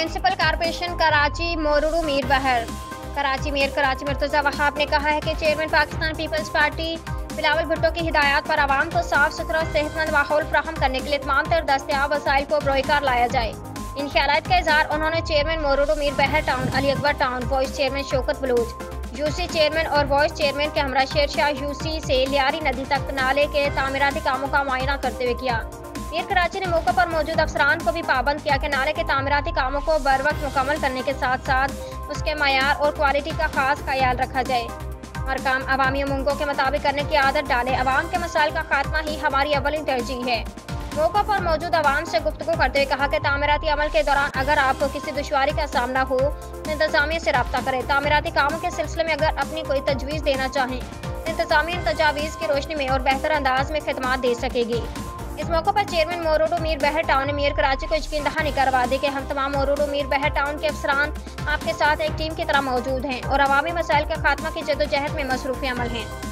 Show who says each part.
Speaker 1: Municipal corporation Karachi मोरूरू मीर बहर कराची मुर्तज़ा वहाब ने कहा है कि chairman Pakistan Peoples Party Bilawal Bhutto की हिदायत पर आवाम को साफ सुथरा और सेहतमंद माहौल फ्राहम करने के लिए तमाम तर दस्तयाब वसाइल को बरोकार लाया जाए। इन ख्यालात का इजहार उन्होंने चेयरमैन मोरूरू मीर बहर town, Ali Akbar town, vice chairman Shaukat Baloch UC chairman और वाइस चेयरमैन के हमरा शेर शाह यूसी से लियारी नदी तक नाले के तामीराती कामों का मुआयना करते हुए किया। मीर कराची ने मौके पर मौजूद अफसरान को भी पाबंद किया कि नाले के तामीराती कामों को बर वक्त मुकम्मल करने के साथ साथ उसके मयार और क्वालिटी का खास ख्याल रखा जाए। हर काम अवामी उमंगों के मुताबिक करने की आदत डालें। अवाम के मसाइल का खात्मा ही हमारी अव्वलिन तरजीह है। मौका पर मौजूद अवाम से गुफ्तगू करते हुए कहा कि तामीराती अमल के दौरान अगर आपको किसी दुश्वारी का सामना हो तो इंतजामिया से रब्ता करें। तामीराती कामों के सिलसिले में अगर अपनी कोई तजवीज़ देना चाहें तो इंतजामिया तजावीज़ की रोशनी में और बेहतर अंदाज में खिदमत दे सकेगी। इस मौके पर चेयरमैन मोरूरू मीर बहर टाउन ने मीर कराची को यकीन दहानी करवा दी कि हम तमाम मोरूरू मीर बहर टाउन के अफसरान आपके साथ एक टीम की तरह मौजूद हैं और अवामी मसाइल के खात्मा की जदोजहद में मसरूफ़ अमल हैं।